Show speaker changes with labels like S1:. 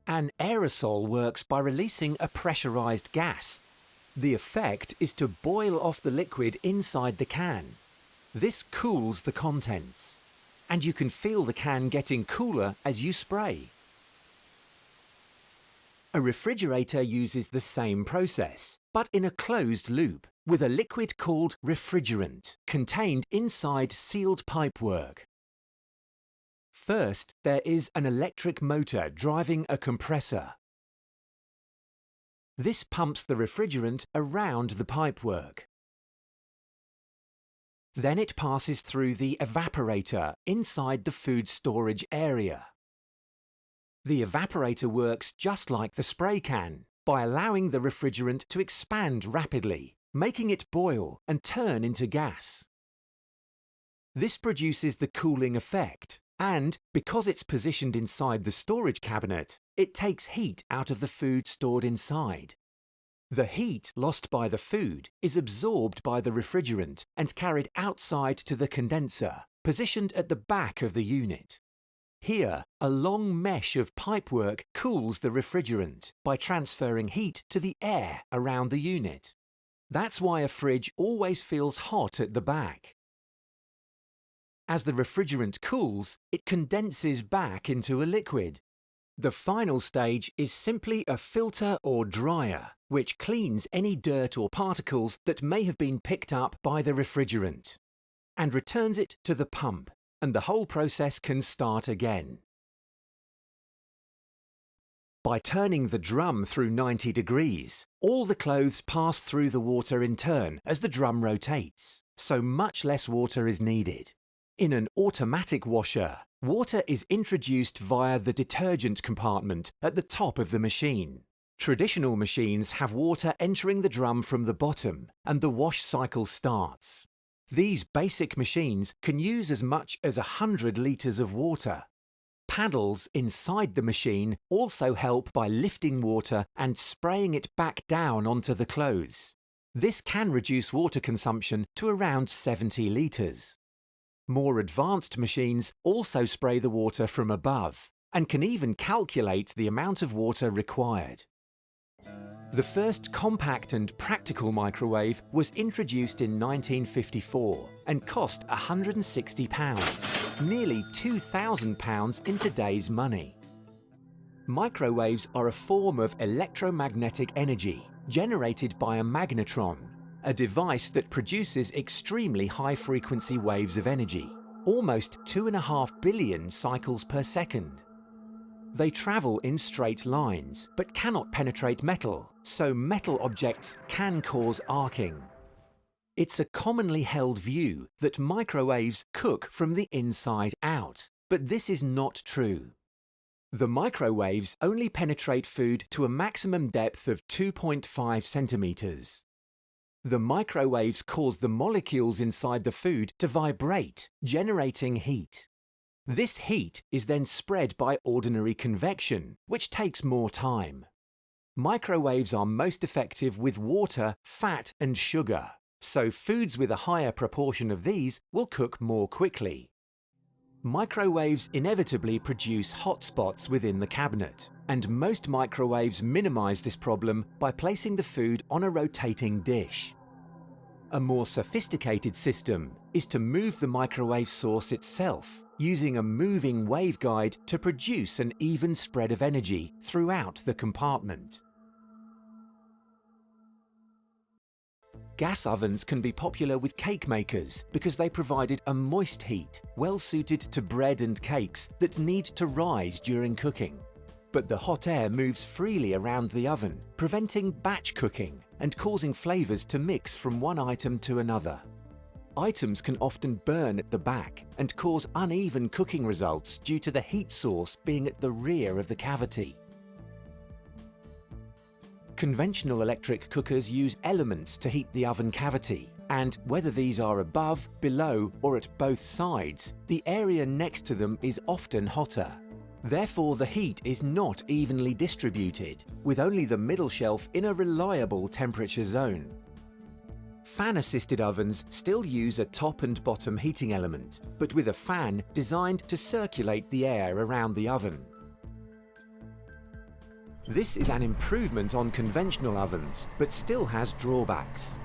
S1: An aerosol works by releasing a pressurized gas. The effect is to boil off the liquid inside the can. This cools the contents, and you can feel the can getting cooler as you spray. A refrigerator uses the same process, but in a closed loop, with a liquid called refrigerant, contained inside sealed pipework. First, there is an electric motor driving a compressor. This pumps the refrigerant around the pipework. Then it passes through the evaporator inside the food storage area. The evaporator works just like the spray can, by allowing the refrigerant to expand rapidly, making it boil and turn into gas. This produces the cooling effect, and because it's positioned inside the storage cabinet, it takes heat out of the food stored inside. The heat lost by the food is absorbed by the refrigerant and carried outside to the condenser, positioned at the back of the unit. Here, a long mesh of pipework cools the refrigerant by transferring heat to the air around the unit. That's why a fridge always feels hot at the back. As the refrigerant cools, it condenses back into a liquid. The final stage is simply a filter or dryer, which cleans any dirt or particles that may have been picked up by the refrigerant, and returns it to the pump, and the whole process can start again. By turning the drum through 90 degrees, all the clothes pass through the water in turn as the drum rotates, so much less water is needed. In an automatic washer, water is introduced via the detergent compartment at the top of the machine. Traditional machines have water entering the drum from the bottom, and the wash cycle starts. These basic machines can use as much as 100 litres of water. Paddles inside the machine also help by lifting water and spraying it back down onto the clothes. This can reduce water consumption to around 70 litres. More advanced machines also spray the water from above and can even calculate the amount of water required. The first compact and practical microwave was introduced in 1954 and cost £160, nearly £2,000 in today's money. Microwaves are a form of electromagnetic energy generated by a magnetron, a device that produces extremely high-frequency waves of energy, almost 2.5 billion cycles per second. They travel in straight lines, but cannot penetrate metal, so metal objects can cause arcing. It's a commonly held view that microwaves cook from the inside out, but this is not true. The microwaves only penetrate food to a maximum depth of 2.5 centimeters. The microwaves cause the molecules inside the food to vibrate, generating heat. This heat is then spread by ordinary convection, which takes more time. Microwaves are most effective with water, fat and sugar, so foods with a higher proportion of these will cook more quickly. Microwaves inevitably produce hot spots within the cabinet, and most microwaves minimize this problem by placing the food on a rotating dish. A more sophisticated system is to move the microwave source itself, using a moving waveguide to produce an even spread of energy throughout the compartment. Gas ovens can be popular with cake makers because they provided a moist heat, well suited to bread and cakes that need to rise during cooking. But the hot air moves freely around the oven, preventing batch cooking and causing flavours to mix from one item to another. Items can often burn at the back and cause uneven cooking results due to the heat source being at the rear of the cavity. Conventional electric cookers use elements to heat the oven cavity, and whether these are above, below, or at both sides, the area next to them is often hotter. Therefore, the heat is not evenly distributed, with only the middle shelf in a reliable temperature zone. Fan-assisted ovens still use a top and bottom heating element, but with a fan designed to circulate the air around the oven. This is an improvement on conventional ovens, but still has drawbacks.